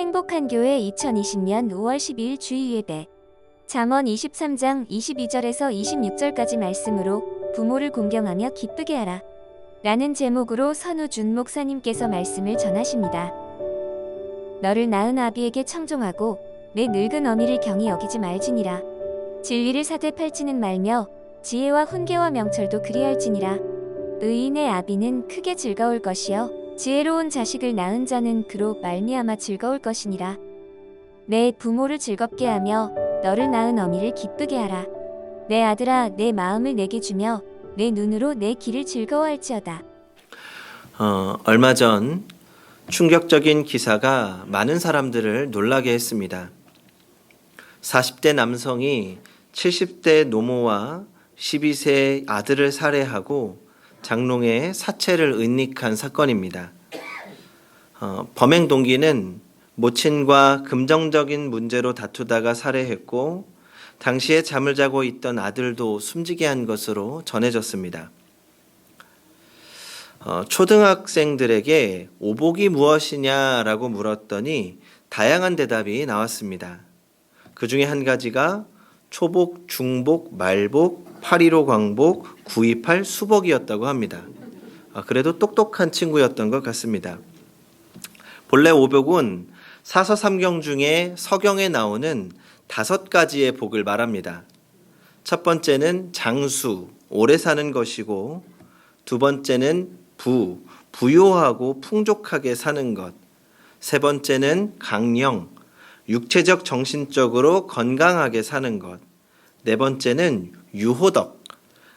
행복한 교회 2020년 5월 12일 주일예배 잠언 23장 22절에서 26절까지 말씀으로 부모를 공경하며 기쁘게 하라 라는 제목으로 선우준 목사님께서 말씀을 전하십니다. 너를 낳은 아비에게 청종하고 내 늙은 어미를 경히 여기지 말지니라. 진리를 사되 팔지는 말며 지혜와 훈계와 명철도 그리할지니라. 의인의 아비는 크게 즐거울 것이요 지혜로운 자식을 낳은 자는 그로 말미암아 즐거울 것이니라. 내 부모를 즐겁게 하며 너를 낳은 어미를 기쁘게 하라. 내 아들아 내 마음을 내게 주며 내 눈으로 내 길을 즐거워할지어다. 얼마 전 충격적인 기사가 많은 사람들을 놀라게 했습니다. 40대 남성이 70대 노모와 12세 아들을 살해하고 장롱에 사체를 은닉한 사건입니다. 범행 동기는 모친과 금전적인 문제로 다투다가 살해했고 당시에 잠을 자고 있던 아들도 숨지게 한 것으로 전해졌습니다. 초등학생들에게 오복이 무엇이냐라고 물었더니 다양한 대답이 나왔습니다. 그 중에 한 가지가 초복, 중복, 말복, 8.15 광복, 9.28 수복이었다고 합니다. 그래도 똑똑한 친구였던 것 같습니다. 본래 오복은 사서삼경 중에 서경에 나오는 5가지의 복을 말합니다. 첫 번째는 장수, 오래 사는 것이고, 두 번째는 부유하고 풍족하게 사는 것, 세 번째는 강령, 육체적 정신적으로 건강하게 사는 것, 네 번째는 유호덕,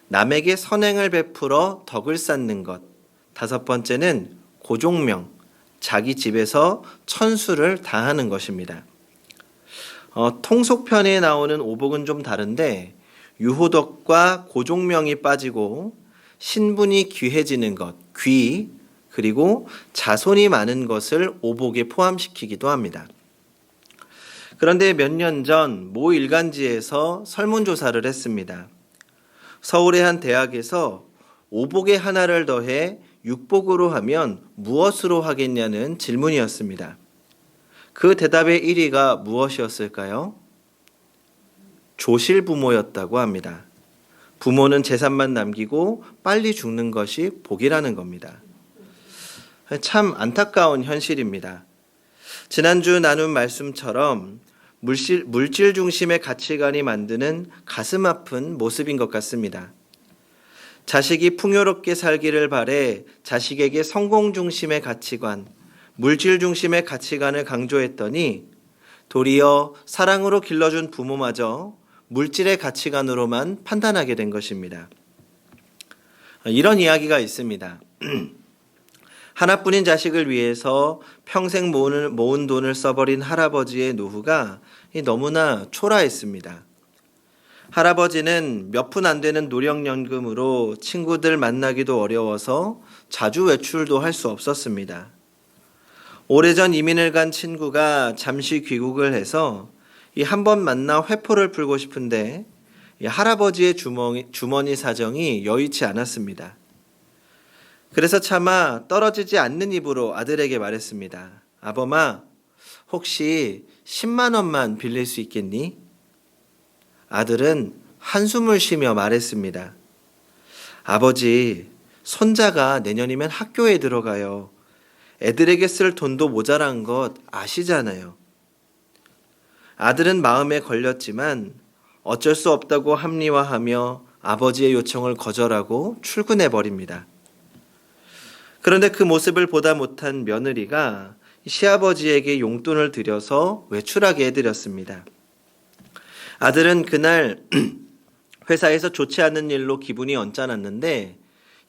남에게 선행을 베풀어 덕을 쌓는 것, 다섯 번째는 고종명, 자기 집에서 천수를 다하는 것입니다. 통속편에 나오는 오복은 좀 다른데 유호덕과 고종명이 빠지고 신분이 귀해지는 것, 귀, 그리고 자손이 많은 것을 오복에 포함시키기도 합니다. 그런데 몇 년 전 모 일간지에서 설문조사를 했습니다. 서울의 한 대학에서 오복에 하나를 더해 육복으로 하면 무엇으로 하겠냐는 질문이었습니다. 그 대답의 1위가 무엇이었을까요? 조실부모였다고 합니다. 부모는 재산만 남기고 빨리 죽는 것이 복이라는 겁니다. 참 안타까운 현실입니다. 지난주 나눈 말씀처럼 물질 중심의 가치관이 만드는 가슴 아픈 모습인 것 같습니다. 자식이 풍요롭게 살기를 바래 자식에게 성공 중심의 가치관, 물질 중심의 가치관을 강조했더니 도리어 사랑으로 길러준 부모마저 물질의 가치관으로만 판단하게 된 것입니다. 이런 이야기가 있습니다. 하나뿐인 자식을 위해서 평생 모은 돈을 써버린 할아버지의 노후가 너무나 초라했습니다. 할아버지는 몇 푼 안 되는 노령연금으로 친구들 만나기도 어려워서 자주 외출도 할 수 없었습니다. 오래전 이민을 간 친구가 잠시 귀국을 해서 한 번 만나 회포를 풀고 싶은데 할아버지의 주머니 사정이 여의치 않았습니다. 그래서 차마 떨어지지 않는 입으로 아들에게 말했습니다. 아범아, 혹시 10만 원만 빌릴 수 있겠니? 아들은 한숨을 쉬며 말했습니다. 아버지, 손자가 내년이면 학교에 들어가요. 애들에게 쓸 돈도 모자란 것 아시잖아요. 아들은 마음에 걸렸지만 어쩔 수 없다고 합리화하며 아버지의 요청을 거절하고 출근해버립니다. 그런데 그 모습을 보다 못한 며느리가 시아버지에게 용돈을 들여서 외출하게 해드렸습니다. 아들은 그날 회사에서 좋지 않은 일로 기분이 언짢았는데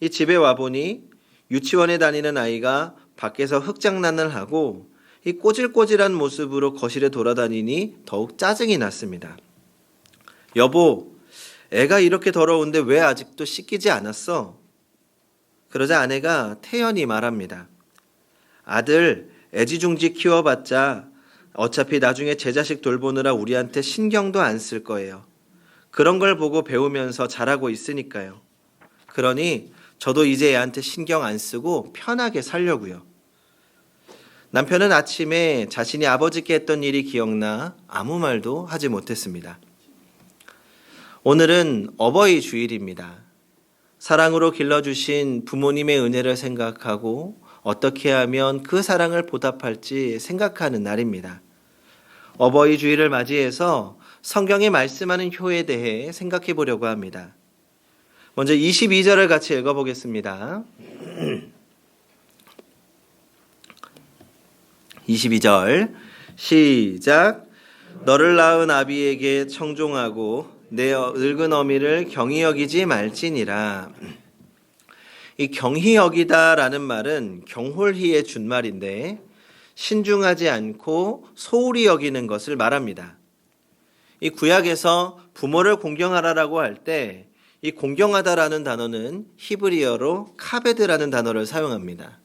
이 집에 와보니 유치원에 다니는 아이가 밖에서 흙장난을 하고 이 꼬질꼬질한 모습으로 거실에 돌아다니니 더욱 짜증이 났습니다. 여보, 애가 이렇게 더러운데 왜 아직도 씻기지 않았어? 그러자 아내가 태연히 말합니다. 아들, 애지중지 키워봤자 어차피 나중에 제 자식 돌보느라 우리한테 신경도 안 쓸 거예요. 그런 걸 보고 배우면서 잘하고 있으니까요. 그러니 저도 이제 애한테 신경 안 쓰고 편하게 살려고요. 남편은 아침에 자신이 아버지께 했던 일이 기억나 아무 말도 하지 못했습니다. 오늘은 어버이 주일입니다. 사랑으로 길러주신 부모님의 은혜를 생각하고 어떻게 하면 그 사랑을 보답할지 생각하는 날입니다. 어버이 주일을 맞이해서 성경이 말씀하는 효에 대해 생각해 보려고 합니다. 먼저 22절을 같이 읽어보겠습니다. 22절 시작. 너를 낳은 아비에게 청종하고 내 늙은 어미를 경히 여기지 말지니라. 이 경히 여기다라는 말은 경홀히의 준말인데 신중하지 않고 소홀히 여기는 것을 말합니다. 이 구약에서 부모를 공경하라라고 할 때 이 공경하다라는 단어는 히브리어로 카베드라는 단어를 사용합니다.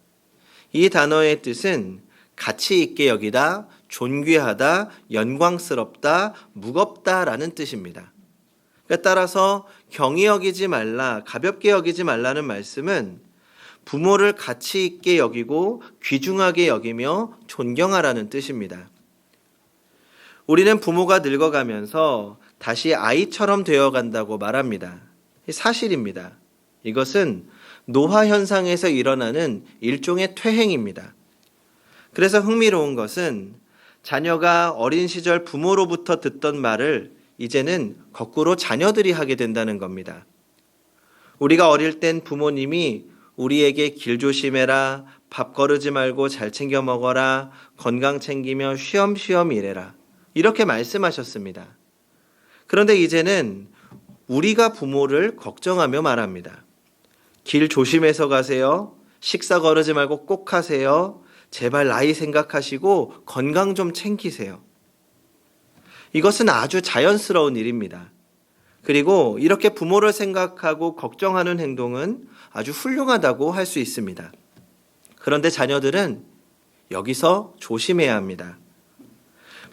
이 단어의 뜻은 가치 있게 여기다, 존귀하다, 영광스럽다, 무겁다라는 뜻입니다. 따라서 경히 여기지 말라, 가볍게 여기지 말라는 말씀은 부모를 가치 있게 여기고 귀중하게 여기며 존경하라는 뜻입니다. 우리는 부모가 늙어가면서 다시 아이처럼 되어간다고 말합니다. 사실입니다. 이것은 노화 현상에서 일어나는 일종의 퇴행입니다. 그래서 흥미로운 것은 자녀가 어린 시절 부모로부터 듣던 말을 이제는 거꾸로 자녀들이 하게 된다는 겁니다. 우리가 어릴 땐 부모님이 우리에게 길 조심해라, 밥 거르지 말고 잘 챙겨 먹어라, 건강 챙기며 쉬엄쉬엄 일해라, 이렇게 말씀하셨습니다. 그런데 이제는 우리가 부모를 걱정하며 말합니다. 길 조심해서 가세요. 식사 거르지 말고 꼭 하세요. 제발 나이 생각하시고 건강 좀 챙기세요. 이것은 아주 자연스러운 일입니다. 그리고 이렇게 부모를 생각하고 걱정하는 행동은 아주 훌륭하다고 할 수 있습니다. 그런데 자녀들은 여기서 조심해야 합니다.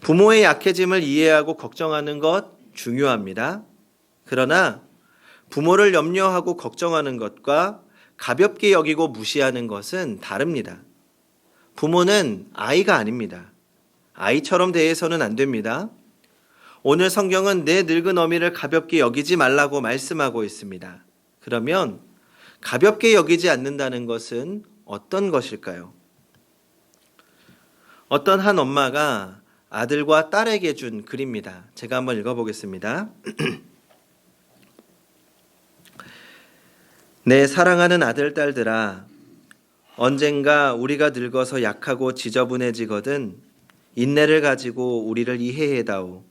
부모의 약해짐을 이해하고 걱정하는 것 중요합니다. 그러나 부모를 염려하고 걱정하는 것과 가볍게 여기고 무시하는 것은 다릅니다. 부모는 아이가 아닙니다. 아이처럼 대해서는 안 됩니다. 오늘 성경은 내 늙은 어미를 가볍게 여기지 말라고 말씀하고 있습니다. 그러면 가볍게 여기지 않는다는 것은 어떤 것일까요? 어떤 한 엄마가 아들과 딸에게 준 글입니다. 제가 한번 읽어보겠습니다. 내 사랑하는 아들, 딸들아, 언젠가 우리가 늙어서 약하고 지저분해지거든 인내를 가지고 우리를 이해해다오.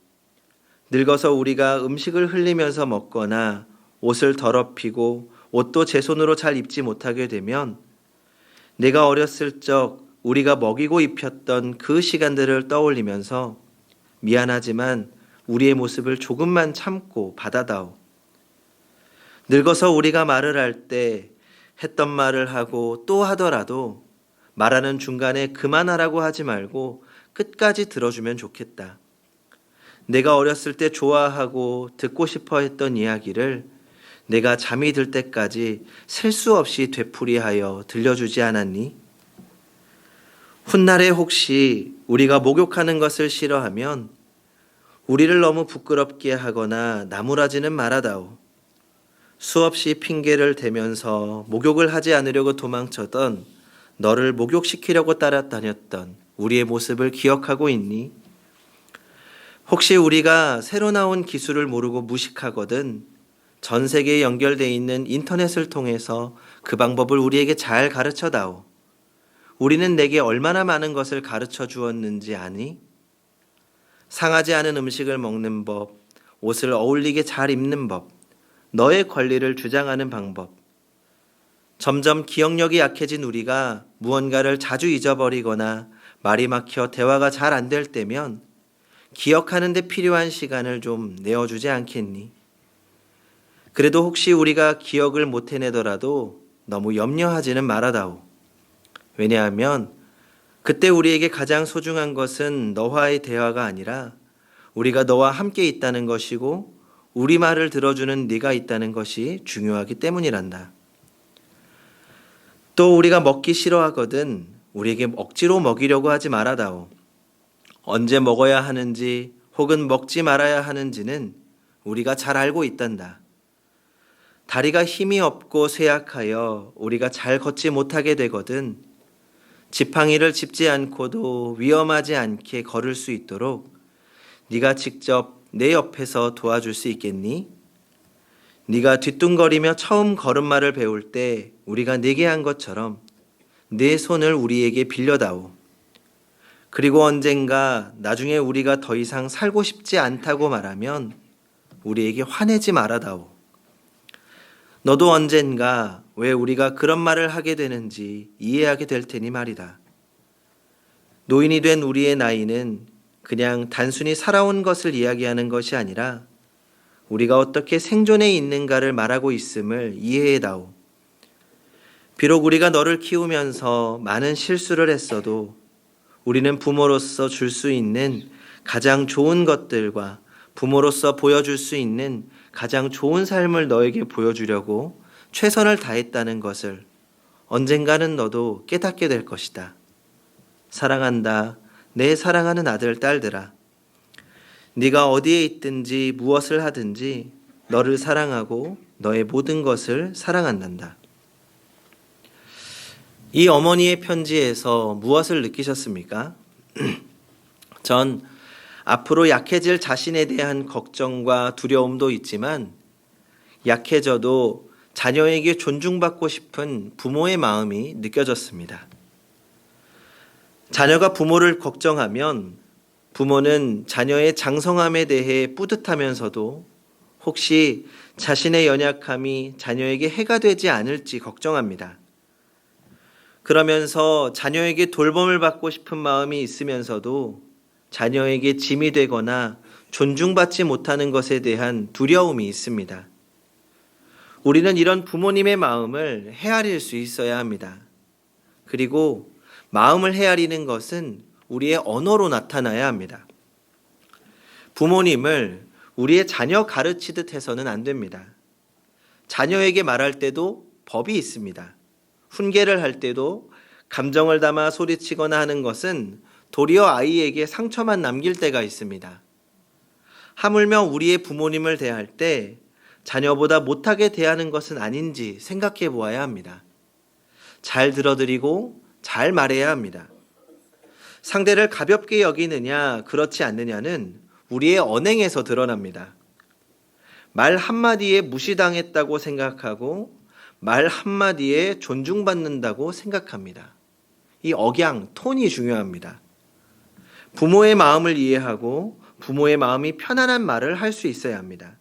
늙어서 우리가 음식을 흘리면서 먹거나 옷을 더럽히고 옷도 제 손으로 잘 입지 못하게 되면 내가 어렸을 적 우리가 먹이고 입혔던 그 시간들을 떠올리면서 미안하지만 우리의 모습을 조금만 참고 받아다오. 늙어서 우리가 말을 할 때 했던 말을 하고 또 하더라도 말하는 중간에 그만하라고 하지 말고 끝까지 들어주면 좋겠다. 내가 어렸을 때 좋아하고 듣고 싶어 했던 이야기를 내가 잠이 들 때까지 셀 수 없이 되풀이하여 들려주지 않았니? 훗날에 혹시 우리가 목욕하는 것을 싫어하면 우리를 너무 부끄럽게 하거나 나무라지는 말아다오. 수없이 핑계를 대면서 목욕을 하지 않으려고 도망쳤던 너를 목욕시키려고 따라다녔던 우리의 모습을 기억하고 있니? 혹시 우리가 새로 나온 기술을 모르고 무식하거든 전 세계에 연결되어 있는 인터넷을 통해서 그 방법을 우리에게 잘 가르쳐다오. 우리는 내게 얼마나 많은 것을 가르쳐 주었는지 아니? 상하지 않은 음식을 먹는 법, 옷을 어울리게 잘 입는 법, 너의 권리를 주장하는 방법. 점점 기억력이 약해진 우리가 무언가를 자주 잊어버리거나 말이 막혀 대화가 잘 안 될 때면 기억하는 데 필요한 시간을 좀 내어주지 않겠니? 그래도 혹시 우리가 기억을 못 해내더라도 너무 염려하지는 말아다오. 왜냐하면 그때 우리에게 가장 소중한 것은 너와의 대화가 아니라 우리가 너와 함께 있다는 것이고 우리 말을 들어주는 네가 있다는 것이 중요하기 때문이란다. 또 우리가 먹기 싫어하거든 우리에게 억지로 먹이려고 하지 말아다오. 언제 먹어야 하는지 혹은 먹지 말아야 하는지는 우리가 잘 알고 있단다. 다리가 힘이 없고 쇠약하여 우리가 잘 걷지 못하게 되거든 지팡이를 짚지 않고도 위험하지 않게 걸을 수 있도록 네가 직접 내 옆에서 도와줄 수 있겠니? 네가 뒤뚱거리며 처음 걸음마를 배울 때 우리가 네게 한 것처럼 내 손을 우리에게 빌려다오. 그리고 언젠가 나중에 우리가 더 이상 살고 싶지 않다고 말하면 우리에게 화내지 말아다오. 너도 언젠가 왜 우리가 그런 말을 하게 되는지 이해하게 될 테니 말이다. 노인이 된 우리의 나이는 그냥 단순히 살아온 것을 이야기하는 것이 아니라 우리가 어떻게 생존해 있는가를 말하고 있음을 이해해다오. 비록 우리가 너를 키우면서 많은 실수를 했어도 우리는 부모로서 줄 수 있는 가장 좋은 것들과 부모로서 보여줄 수 있는 가장 좋은 삶을 너에게 보여주려고 최선을 다했다는 것을 언젠가는 너도 깨닫게 될 것이다. 사랑한다. 내 사랑하는 아들, 딸들아. 네가 어디에 있든지 무엇을 하든지 너를 사랑하고 너의 모든 것을 사랑한단다. 이 어머니의 편지에서 무엇을 느끼셨습니까? 전 앞으로 약해질 자신에 대한 걱정과 두려움도 있지만 약해져도 자녀에게 존중받고 싶은 부모의 마음이 느껴졌습니다. 자녀가 부모를 걱정하면 부모는 자녀의 장성함에 대해 뿌듯하면서도 혹시 자신의 연약함이 자녀에게 해가 되지 않을지 걱정합니다. 그러면서 자녀에게 돌봄을 받고 싶은 마음이 있으면서도 자녀에게 짐이 되거나 존중받지 못하는 것에 대한 두려움이 있습니다. 우리는 이런 부모님의 마음을 헤아릴 수 있어야 합니다. 그리고 마음을 헤아리는 것은 우리의 언어로 나타나야 합니다. 부모님을 우리의 자녀 가르치듯 해서는 안 됩니다. 자녀에게 말할 때도 법이 있습니다. 훈계를 할 때도 감정을 담아 소리치거나 하는 것은 도리어 아이에게 상처만 남길 때가 있습니다. 하물며 우리의 부모님을 대할 때 자녀보다 못하게 대하는 것은 아닌지 생각해 보아야 합니다. 잘 들어드리고 잘 말해야 합니다. 상대를 가볍게 여기느냐 그렇지 않느냐는 우리의 언행에서 드러납니다. 말 한마디에 무시당했다고 생각하고 말 한마디에 존중받는다고 생각합니다. 이 억양, 톤이 중요합니다. 부모의 마음을 이해하고 부모의 마음이 편안한 말을 할 수 있어야 합니다.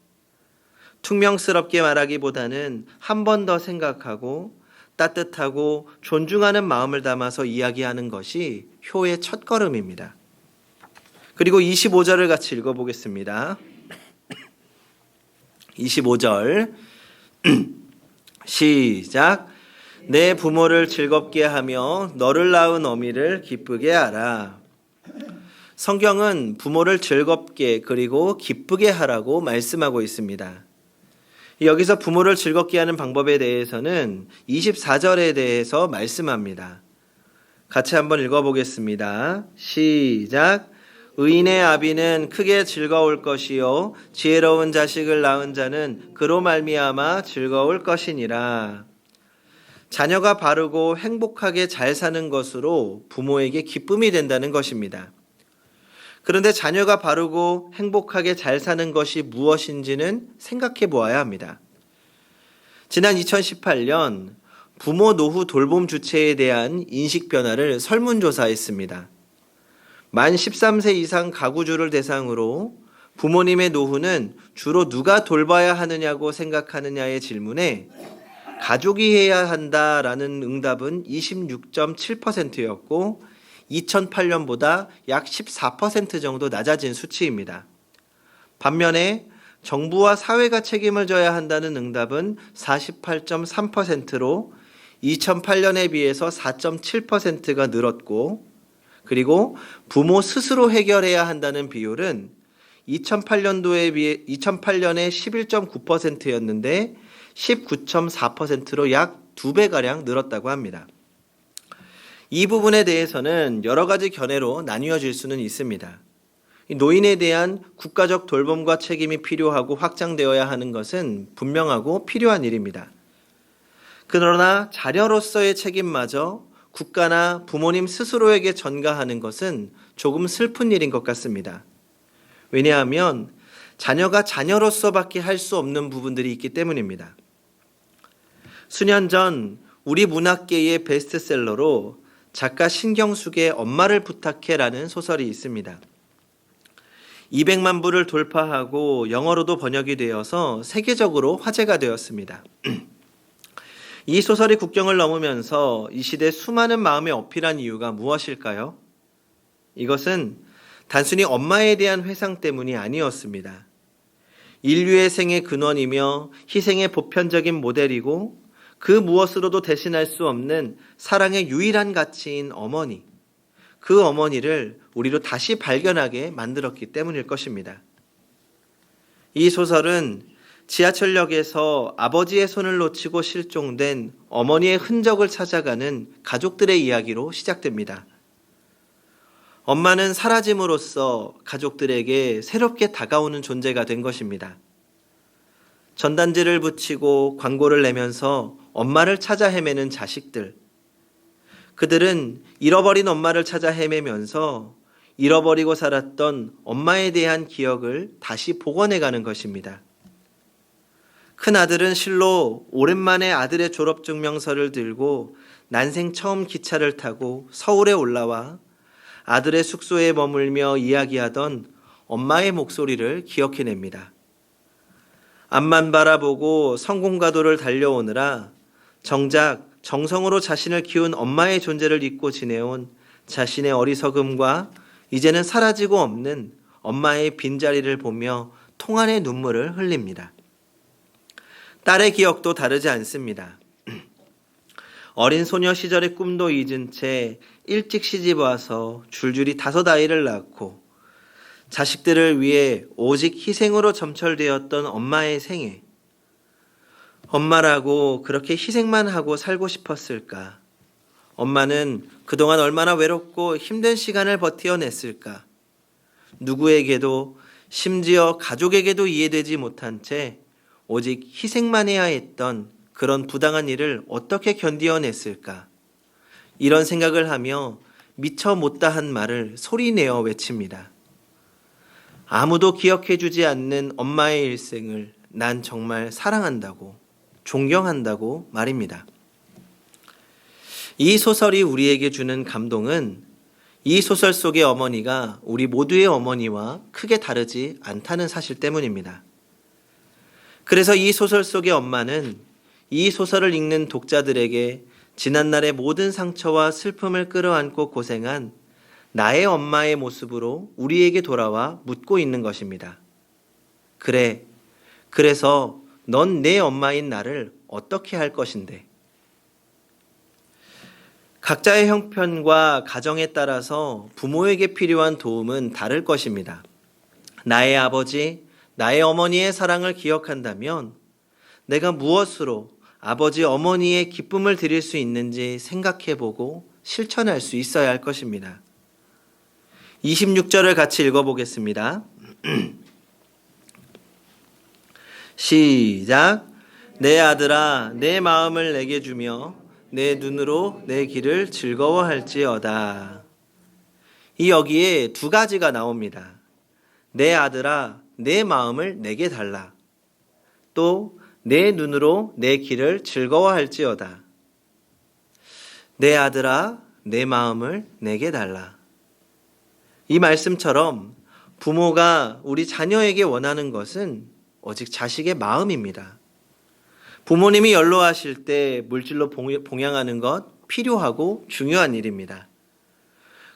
퉁명스럽게 말하기보다는 한 번 더 생각하고 따뜻하고 존중하는 마음을 담아서 이야기하는 것이 효의 첫걸음입니다. 그리고 25절을 같이 읽어보겠습니다. 25절 시작. 내 부모를 즐겁게 하며 너를 낳은 어미를 기쁘게 하라. 성경은 부모를 즐겁게 그리고 기쁘게 하라고 말씀하고 있습니다. 여기서 부모를 즐겁게 하는 방법에 대해서는 24절에 대해서 말씀합니다. 같이 한번 읽어보겠습니다. 시작. 의인의 아비는 크게 즐거울 것이요 지혜로운 자식을 낳은 자는 그로 말미암아 즐거울 것이니라. 자녀가 바르고 행복하게 잘 사는 것으로 부모에게 기쁨이 된다는 것입니다. 그런데 자녀가 바르고 행복하게 잘 사는 것이 무엇인지는 생각해 보아야 합니다. 지난 2018년 부모 노후 돌봄 주체에 대한 인식 변화를 설문조사했습니다. 만 13세 이상 가구주를 대상으로 부모님의 노후는 주로 누가 돌봐야 하느냐고 생각하느냐의 질문에 가족이 해야 한다라는 응답은 26.7%였고 2008년보다 약 14% 정도 낮아진 수치입니다. 반면에 정부와 사회가 책임을 져야 한다는 응답은 48.3%로 2008년에 비해서 4.7%가 늘었고 그리고 부모 스스로 해결해야 한다는 비율은 2008년도에 비해 2008년에 11.9%였는데 19.4%로 약 2배가량 늘었다고 합니다. 이 부분에 대해서는 여러 가지 견해로 나뉘어질 수는 있습니다. 이 노인에 대한 국가적 돌봄과 책임이 필요하고 확장되어야 하는 것은 분명하고 필요한 일입니다. 그러나 자녀로서의 책임마저 국가나 부모님 스스로에게 전가하는 것은 조금 슬픈 일인 것 같습니다. 왜냐하면 자녀가 자녀로서밖에 할 수 없는 부분들이 있기 때문입니다. 수년 전 우리 문학계의 베스트셀러로 작가 신경숙의 엄마를 부탁해라는 소설이 있습니다. 200만 부를 돌파하고 영어로도 번역이 되어서 세계적으로 화제가 되었습니다. 이 소설이 국경을 넘으면서 이 시대 수많은 마음에 어필한 이유가 무엇일까요? 이것은 단순히 엄마에 대한 회상 때문이 아니었습니다. 인류의 생의 근원이며 희생의 보편적인 모델이고 그 무엇으로도 대신할 수 없는 사랑의 유일한 가치인 어머니, 그 어머니를 우리로 다시 발견하게 만들었기 때문일 것입니다. 이 소설은 지하철역에서 아버지의 손을 놓치고 실종된 어머니의 흔적을 찾아가는 가족들의 이야기로 시작됩니다. 엄마는 사라짐으로써 가족들에게 새롭게 다가오는 존재가 된 것입니다. 전단지를 붙이고 광고를 내면서 엄마를 찾아 헤매는 자식들. 그들은 잃어버린 엄마를 찾아 헤매면서 잃어버리고 살았던 엄마에 대한 기억을 다시 복원해가는 것입니다. 큰 아들은 실로 오랜만에 아들의 졸업증명서를 들고 난생 처음 기차를 타고 서울에 올라와 아들의 숙소에 머물며 이야기하던 엄마의 목소리를 기억해냅니다. 앞만 바라보고 성공가도를 달려오느라 정작 정성으로 자신을 키운 엄마의 존재를 잊고 지내온 자신의 어리석음과 이제는 사라지고 없는 엄마의 빈자리를 보며 통한의 눈물을 흘립니다. 딸의 기억도 다르지 않습니다. 어린 소녀 시절의 꿈도 잊은 채 일찍 시집 와서 줄줄이 5 아이를 낳고 자식들을 위해 오직 희생으로 점철되었던 엄마의 생애. 엄마라고 그렇게 희생만 하고 살고 싶었을까? 엄마는 그동안 얼마나 외롭고 힘든 시간을 버텨냈을까? 누구에게도 심지어 가족에게도 이해되지 못한 채 오직 희생만 해야 했던 그런 부당한 일을 어떻게 견디어냈을까? 이런 생각을 하며 미처 못다한 말을 소리내어 외칩니다. 아무도 기억해주지 않는 엄마의 일생을 난 정말 사랑한다고, 존경한다고 말입니다. 이 소설이 우리에게 주는 감동은 이 소설 속의 어머니가 우리 모두의 어머니와 크게 다르지 않다는 사실 때문입니다. 그래서 이 소설 속의 엄마는 이 소설을 읽는 독자들에게 지난날의 모든 상처와 슬픔을 끌어안고 고생한 나의 엄마의 모습으로 우리에게 돌아와 묻고 있는 것입니다. 그래, 그래서 넌 내 엄마인 나를 어떻게 할 것인데? 각자의 형편과 가정에 따라서 부모에게 필요한 도움은 다를 것입니다. 나의 아버지, 나의 어머니의 사랑을 기억한다면 내가 무엇으로 아버지, 어머니의 기쁨을 드릴 수 있는지 생각해보고 실천할 수 있어야 할 것입니다. 26절을 같이 읽어보겠습니다. 시작. 내 아들아, 내 마음을 내게 주며 내 눈으로 내 길을 즐거워할지어다. 이 여기에 2가지가 나옵니다. 내 아들아, 내 마음을 내게 달라. 또 내 눈으로 내 길을 즐거워할지어다. 내 아들아, 내 마음을 내게 달라. 이 말씀처럼 부모가 우리 자녀에게 원하는 것은 오직 자식의 마음입니다. 부모님이 연로하실 때 물질로 봉양하는 것 필요하고 중요한 일입니다.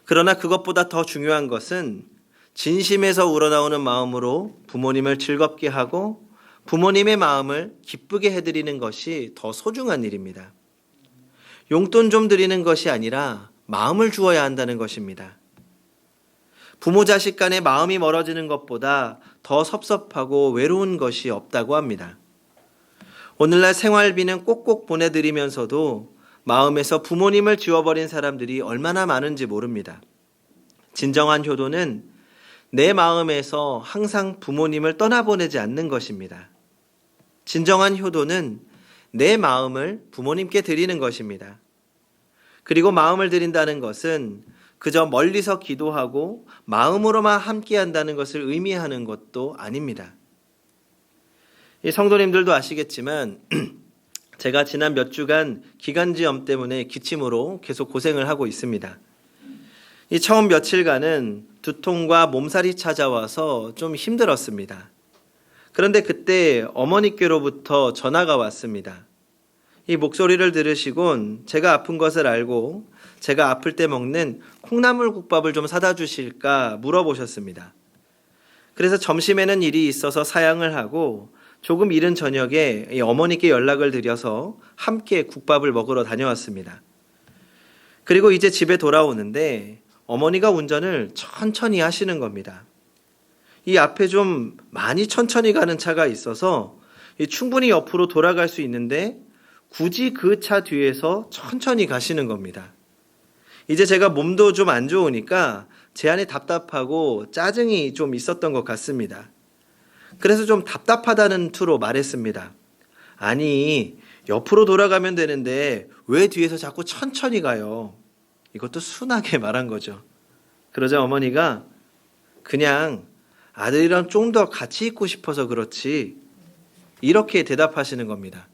그러나 그것보다 더 중요한 것은 진심에서 우러나오는 마음으로 부모님을 즐겁게 하고 부모님의 마음을 기쁘게 해드리는 것이 더 소중한 일입니다. 용돈 좀 드리는 것이 아니라 마음을 주어야 한다는 것입니다. 부모 자식 간의 마음이 멀어지는 것보다 더 섭섭하고 외로운 것이 없다고 합니다. 오늘날 생활비는 꼭꼭 보내드리면서도 마음에서 부모님을 지워버린 사람들이 얼마나 많은지 모릅니다. 진정한 효도는 내 마음에서 항상 부모님을 떠나보내지 않는 것입니다. 진정한 효도는 내 마음을 부모님께 드리는 것입니다. 그리고 마음을 드린다는 것은 그저 멀리서 기도하고 마음으로만 함께한다는 것을 의미하는 것도 아닙니다. 이 성도님들도 아시겠지만 제가 지난 몇 주간 기관지염 때문에 기침으로 계속 고생을 하고 있습니다. 이 처음 며칠간은 두통과 몸살이 찾아와서 좀 힘들었습니다. 그런데 그때 어머니께로부터 전화가 왔습니다. 이 목소리를 들으시곤 제가 아픈 것을 알고 제가 아플 때 먹는 콩나물국밥을 좀 사다 주실까 물어보셨습니다. 그래서 점심에는 일이 있어서 사양을 하고 조금 이른 저녁에 어머니께 연락을 드려서 함께 국밥을 먹으러 다녀왔습니다. 그리고 이제 집에 돌아오는데 어머니가 운전을 천천히 하시는 겁니다. 이 앞에 좀 많이 천천히 가는 차가 있어서 충분히 옆으로 돌아갈 수 있는데 굳이 그 차 뒤에서 천천히 가시는 겁니다. 이제 제가 몸도 좀 안 좋으니까 제 안에 답답하고 짜증이 좀 있었던 것 같습니다. 그래서 좀 답답하다는 투로 말했습니다. 아니, 옆으로 돌아가면 되는데 왜 뒤에서 자꾸 천천히 가요? 이것도 순하게 말한 거죠. 그러자 어머니가 그냥 아들이랑 좀 더 같이 있고 싶어서 그렇지 이렇게 대답하시는 겁니다.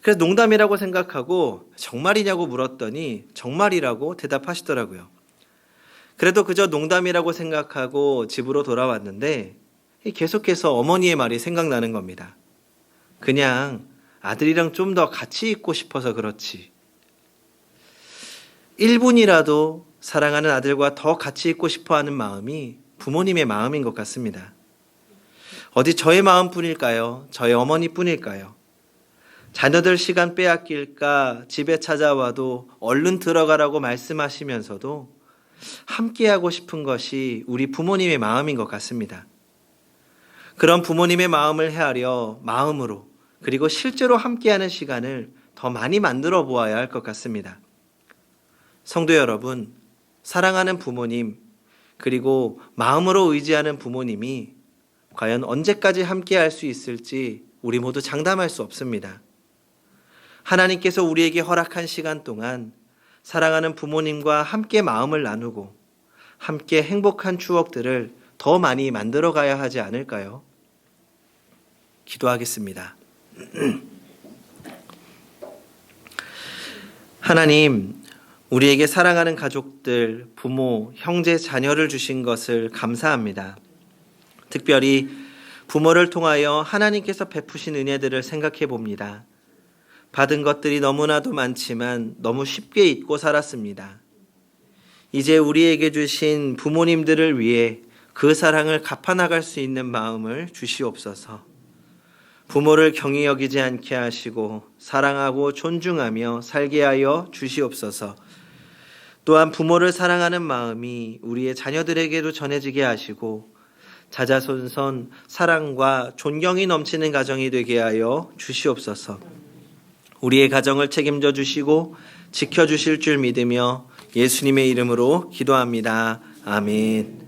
그래서 농담이라고 생각하고 정말이냐고 물었더니 정말이라고 대답하시더라고요. 그래도 그저 농담이라고 생각하고 집으로 돌아왔는데 계속해서 어머니의 말이 생각나는 겁니다. 그냥 아들이랑 좀 더 같이 있고 싶어서 그렇지. 1분이라도 사랑하는 아들과 더 같이 있고 싶어하는 마음이 부모님의 마음인 것 같습니다. 어디 저의 마음뿐일까요? 저의 어머니뿐일까요? 자녀들 시간 빼앗길까 집에 찾아와도 얼른 들어가라고 말씀하시면서도 함께하고 싶은 것이 우리 부모님의 마음인 것 같습니다. 그런 부모님의 마음을 헤아려 마음으로 그리고 실제로 함께하는 시간을 더 많이 만들어 보아야 할 것 같습니다. 성도 여러분, 사랑하는 부모님 그리고 마음으로 의지하는 부모님이 과연 언제까지 함께할 수 있을지 우리 모두 장담할 수 없습니다. 하나님께서 우리에게 허락한 시간 동안 사랑하는 부모님과 함께 마음을 나누고 함께 행복한 추억들을 더 많이 만들어 가야 하지 않을까요? 기도하겠습니다. 하나님, 우리에게 사랑하는 가족들, 부모, 형제, 자녀를 주신 것을 감사합니다. 특별히 부모를 통하여 하나님께서 베푸신 은혜들을 생각해 봅니다. 받은 것들이 너무나도 많지만 너무 쉽게 잊고 살았습니다. 이제 우리에게 주신 부모님들을 위해 그 사랑을 갚아나갈 수 있는 마음을 주시옵소서. 부모를 경히 여기지 않게 하시고 사랑하고 존중하며 살게 하여 주시옵소서. 또한 부모를 사랑하는 마음이 우리의 자녀들에게도 전해지게 하시고 자자손손 사랑과 존경이 넘치는 가정이 되게 하여 주시옵소서. 우리의 가정을 책임져 주시고 지켜주실 줄 믿으며 예수님의 이름으로 기도합니다. 아멘.